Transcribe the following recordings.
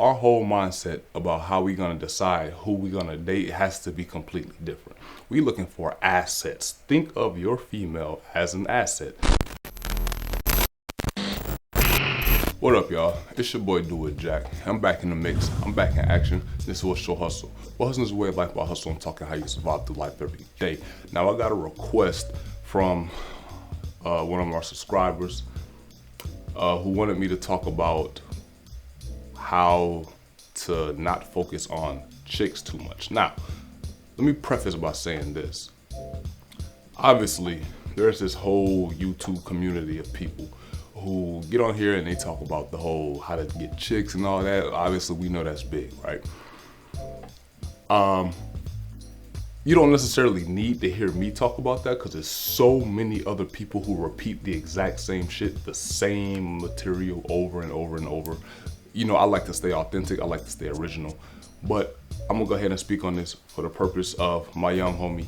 our whole mindset about how we're gonna decide who we're gonna date has to be completely different. We looking for assets. Think of your female as an asset. What up, y'all? It's your boy Do It Jack. I'm back in the mix. I'm back in action. This is What's Your Hustle. Well, hustle is a way of life. By hustle, I'm talking how you survive through life every day. Now, I got a request from one of our subscribers who wanted me to talk about how to not focus on chicks too much. Now, let me preface by saying this. Obviously, there's this whole YouTube community of people who get on here and they talk about the whole how to get chicks and all that. Obviously, we know that's big, right? You don't necessarily need to hear me talk about that because there's so many other people who repeat the exact same shit, the same material over and over and over. You know, I like to stay authentic. I like to stay original. But I'm going to go ahead and speak on this for the purpose of my young homie.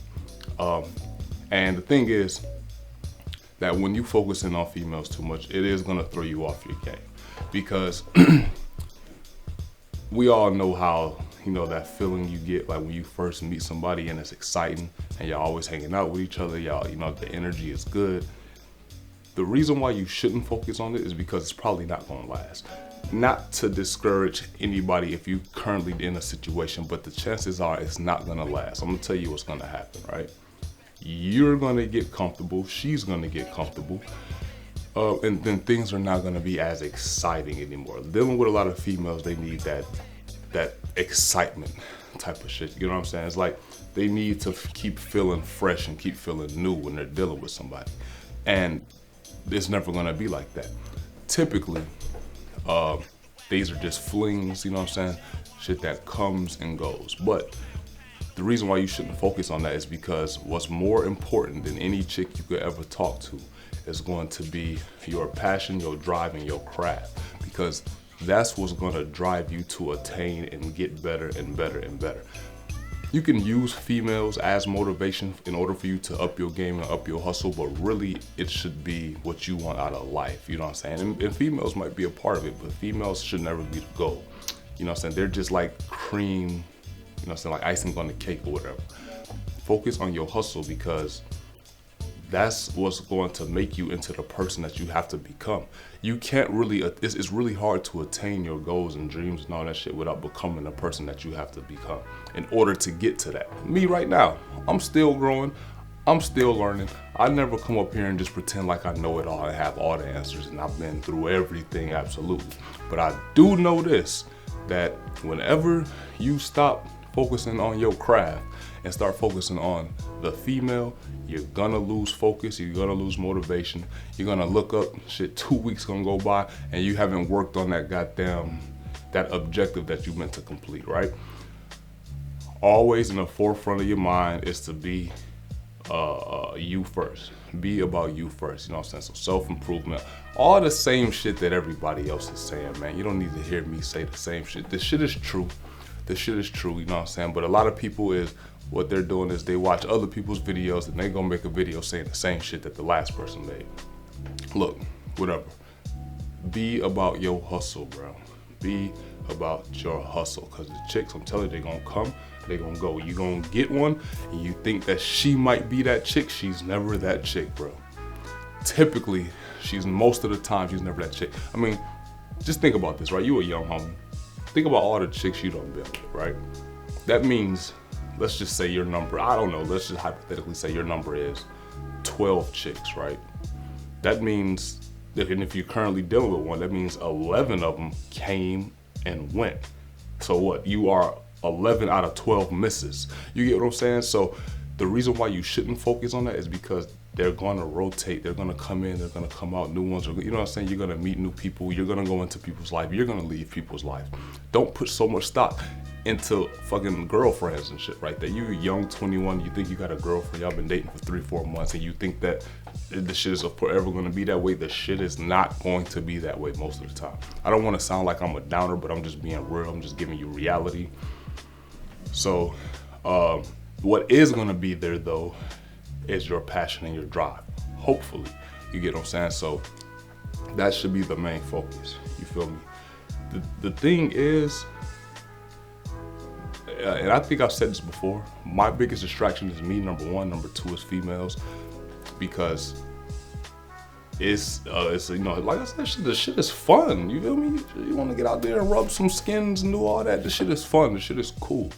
And the thing is that when you focusing on females too much, it is going to throw you off your game. Because we all know how, you know, that feeling you get like when you first meet somebody and it's exciting and y'all always hanging out with each other. Y'all, you know, the energy is good. The reason why you shouldn't focus on it is because it's probably not going to last. Not to discourage anybody if you currently in a situation, but the chances are it's not going to last. I'm going to tell you what's going to happen, right? You're going to get comfortable. She's going to get comfortable. And then things are not going to be as exciting anymore. Dealing with a lot of females, they need that excitement type of shit. You know what I'm saying? It's like they need to keep feeling fresh and keep feeling new when they're dealing with somebody. And it's never going to be like that. Typically, these are just flings, you know what I'm saying? Shit that comes and goes. But the reason why you shouldn't focus on that is because what's more important than any chick you could ever talk to is going to be your passion, your drive, and your craft. Because that's what's going to drive you to attain and get better and better and better. You can use females as motivation in order for you to up your game and up your hustle, but really it should be what you want out of life. You know what I'm saying? And females might be a part of it, but females should never be the goal. You know what I'm saying? They're just like cream, you know what I'm saying, like icing on the cake or whatever. Focus on your hustle because that's what's going to make you into the person that you have to become. You can't really, it's really hard to attain your goals and dreams and all that shit without becoming the person that you have to become in order to get to that. Me right now, I'm still growing. I'm still learning. I never come up here and just pretend like I know it all and have all the answers and I've been through everything, absolutely. But I do know this, that whenever you stop focusing on your craft and start focusing on the female, you're gonna lose focus, you're gonna lose motivation, you're gonna look up, shit, 2 weeks gonna go by and you haven't worked on that objective that you meant to complete, right? Always in the forefront of your mind is to be you first. Be about you first, you know what I'm saying? So self-improvement, all the same shit that everybody else is saying, man. You don't need to hear me say the same shit. This shit is true. This shit is true, you know what I'm saying? But a lot of people what they're doing is they watch other people's videos and they gonna make a video saying the same shit that the last person made. Look, whatever. Be about your hustle, bro. Be about your hustle. Cause the chicks, I'm telling you, they gonna come, they gonna go. You gonna get one and you think that she might be that chick. She's never that chick, bro. Typically, most of the time, she's never that chick. I mean, just think about this, right? You a young homie. Think about all the chicks you done been with, right? That means, let's just say your number, I don't know, let's just hypothetically say your number is 12 chicks, right? That means, if you're currently dealing with one, that means 11 of them came and went. So what? You are 11 out of 12 misses. You get what I'm saying? So the reason why you shouldn't focus on that is because they're gonna rotate, they're gonna come in, they're gonna come out, new ones are, you know what I'm saying? You're gonna meet new people, you're gonna go into people's life, you're gonna leave people's life. Don't put so much stock into fucking girlfriends and shit right there. You young 21, you think you got a girlfriend, y'all been dating for 3-4 months and you think that the shit is forever gonna be that way. The shit is not going to be that way most of the time. I don't wanna sound like I'm a downer, but I'm just being real, I'm just giving you reality. So, what is gonna be there though is your passion and your drive. Hopefully, you get what I'm saying? So that should be the main focus, you feel me? the thing is, and I think I've said this before, my biggest distraction is me, number one. Number two is females, because it's you know, like I said, the shit is fun. You feel me? You want to get out there and rub some skins and do all that. The shit is fun. The shit is cool.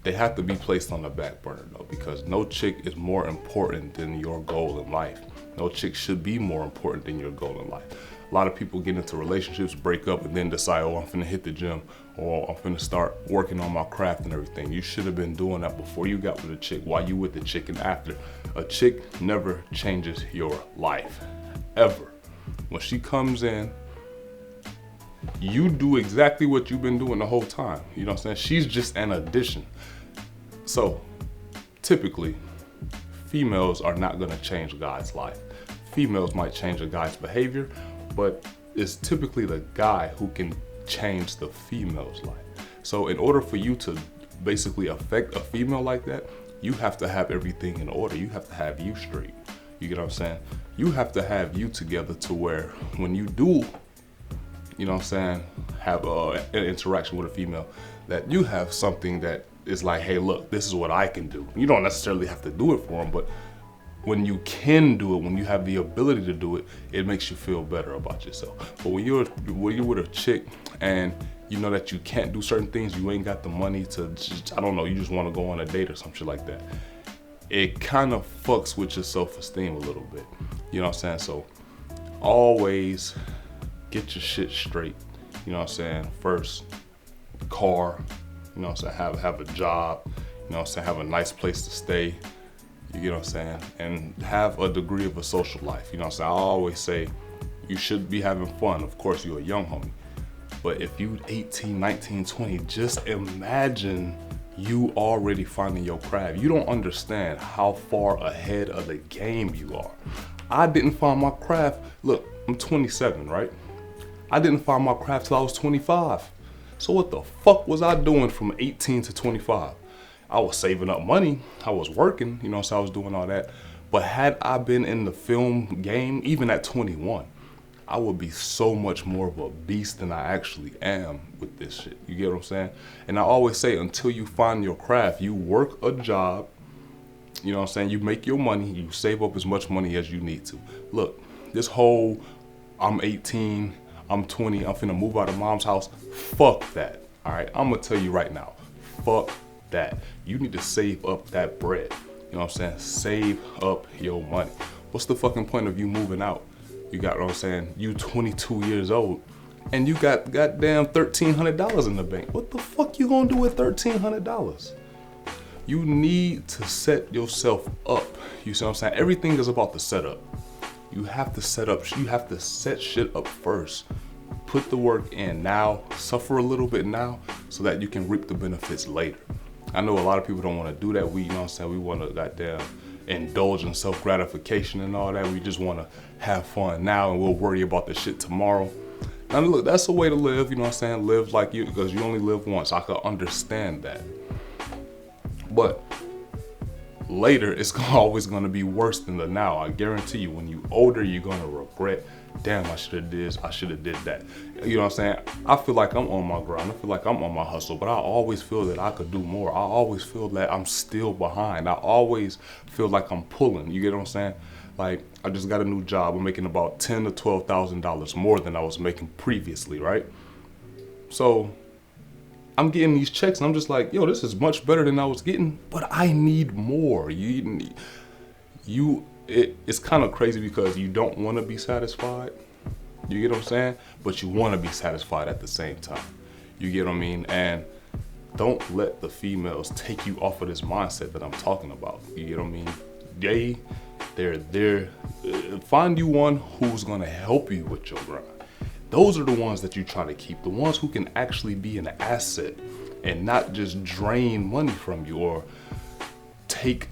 They have to be placed on the back burner though, because no chick is more important than your goal in life. No chick should be more important than your goal in life. A lot of people get into relationships, break up, and then decide, oh, I'm finna hit the gym, or I'm finna start working on my craft and everything. You should have been doing that before you got with a chick, while you with the chick, and after. A chick never changes your life, ever. When she comes in, you do exactly what you've been doing the whole time. You know what I'm saying? She's just an addition. So, typically, females are not gonna change a guy's life. Females might change a guy's behavior, but it's typically the guy who can change the female's life. So in order for you to basically affect a female like that, you have to have everything in order. You have to have you straight. You get what I'm saying? You have to have you together to where when you do, you know what I'm saying, have an interaction with a female, that you have something that is like, hey, look, this is what I can do. You don't necessarily have to do it for them, but when you can do it, when you have the ability to do it, it makes you feel better about yourself. But when you're with a chick and you know that you can't do certain things, you ain't got the money to just, I don't know, you just want to go on a date or some shit like that, it kind of fucks with your self-esteem a little bit. You know what I'm saying? So always get your shit straight. You know what I'm saying? First, car, you know what I'm saying, have a job, you know what I'm saying, have a nice place to stay. You get what I'm saying? And have a degree of a social life. You know what I'm saying? I always say you should be having fun. Of course, you're a young homie. But if you 18, 19, 20, just imagine you already finding your craft. You don't understand how far ahead of the game you are. I didn't find my craft. Look, I'm 27, right? I didn't find my craft till I was 25. So what the fuck was I doing from 18 to 25? I was saving up money, I was working, you know, so I was doing all that. But had I been in the film game, even at 21, I would be so much more of a beast than I actually am with this shit. You get what I'm saying? And I always say, until you find your craft, you work a job, you know what I'm saying? You make your money, you save up as much money as you need to. Look, this whole, I'm 18, I'm 20, I'm finna move out of mom's house, fuck that, all right? I'm gonna tell you right now, fuck that. You need to save up that bread. You know what I'm saying? Save up your money. What's the fucking point of you moving out? You got what I'm saying? You 22 years old and you got goddamn $1,300 in the bank. What the fuck you gonna do with $1,300? You need to set yourself up. You see what I'm saying? Everything is about the setup. You have to set up, you have to set shit up first. Put the work in now, suffer a little bit now so that you can reap the benefits later. I know a lot of people don't want to do that. You know what I'm saying? We want to goddamn indulge in self-gratification and all that. We just want to have fun now and we'll worry about the shit tomorrow. Now look, that's a way to live, you know what I'm saying? Live like you, because you only live once. I could understand that. But later, it's always going to be worse than the now. I guarantee you, when you older, you're going to regret, damn, I should have did this, I should have did that. You know what I'm saying? I feel like I'm on my grind. I feel like I'm on my hustle, but I always feel that I could do more. I always feel that I'm still behind. I always feel like I'm pulling. You get what I'm saying? Like, I just got a new job. I'm making about $10,000 to $12,000 more than I was making previously, right? So I'm getting these checks and I'm just like, yo, this is much better than I was getting, but I need more. It's kind of crazy because you don't want to be satisfied. You get what I'm saying? But you want to be satisfied at the same time. You get what I mean? And don't let the females take you off of this mindset that I'm talking about. You get what I mean? They're there. Find you one who's going to help you with your grind. Those are the ones that you try to keep. The ones who can actually be an asset and not just drain money from you or take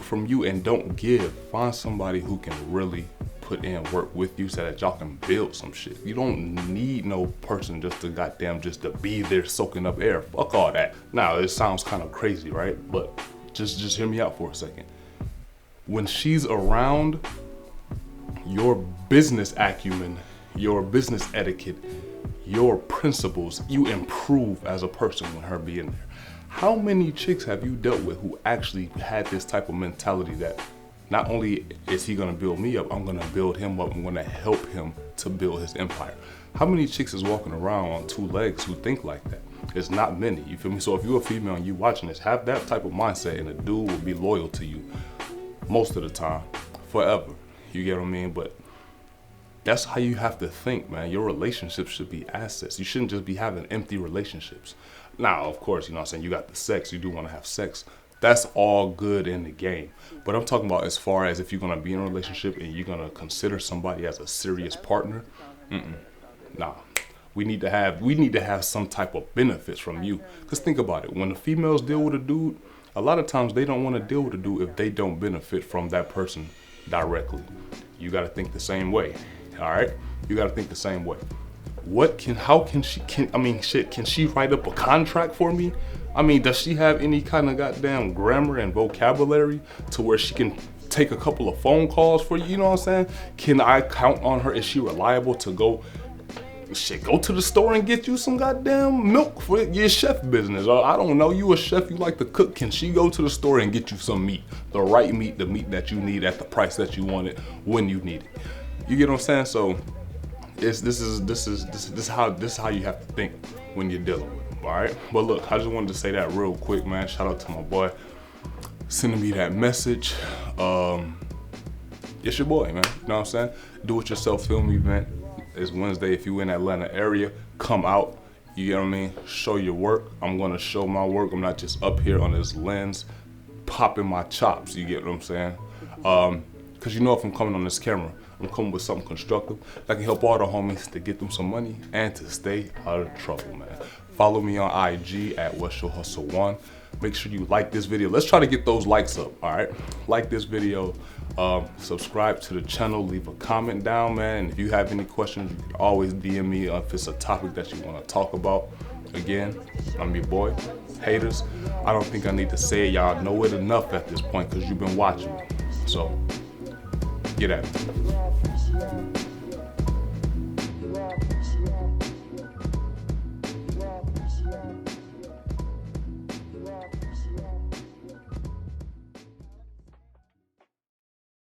from you and don't give. Find somebody who can really put in work with you so that y'all can build some shit. You don't need no person just to be there soaking up air. Fuck all that. Now, it sounds kind of crazy, right? But just hear me out for a second. When she's around, your business acumen, your business etiquette, your principles, you improve as a person with her being there. How many chicks have you dealt with who actually had this type of mentality that not only is he gonna build me up, I'm gonna build him up, I'm gonna help him to build his empire? How many chicks is walking around on two legs who think like that? It's not many, you feel me? So if you're a female and you watching this, have that type of mindset and a dude will be loyal to you most of the time, forever. You get what I mean? But that's how you have to think, man. Your relationships should be assets. You shouldn't just be having empty relationships. Now, of course, you know what I'm saying, you got the sex, you do want to have sex. That's all good in the game. But I'm talking about as far as if you're going to be in a relationship and you're going to consider somebody as a serious partner, nah. We need to have some type of benefits from you. Because think about it, when the females deal with a dude, a lot of times they don't want to deal with a dude if they don't benefit from that person directly. You got to think the same way. All right, you got to think the same way. Can she write up a contract for me? I mean, does she have any kind of goddamn grammar and vocabulary to where she can take a couple of phone calls for you? You know what I'm saying? Can I count on her? Is she reliable to go to the store and get you some goddamn milk for your chef business? Or I don't know, you a chef, you like to cook. Can she go to the store and get you some meat? The right meat, the meat that you need at the price that you want it when you need it. You get what I'm saying? So this is how you have to think when you're dealing with them, all right? But look, I just wanted to say that real quick, man. Shout out to my boy sending me that message. It's your boy, man. You know what I'm saying? Do it yourself film event. It's Wednesday. If you in Atlanta area, come out. You get what I mean? Show your work. I'm gonna show my work. I'm not just up here on this lens popping my chops. You get what I'm saying? Cause you know if I'm coming on this camera, I'm coming with something constructive that can help all the homies to get them some money and to stay out of trouble, man. Follow me on IG at What's Your Hustle 1. Make sure you like this video. Let's try to get those likes up, all right? Like this video, subscribe to the channel, leave a comment down, man. And if you have any questions, you can always DM me if it's a topic that you want to talk about. Again, I'm your boy. Haters, I don't think I need to say it. Y'all know it enough at this point because you've been watching me. So, get at it.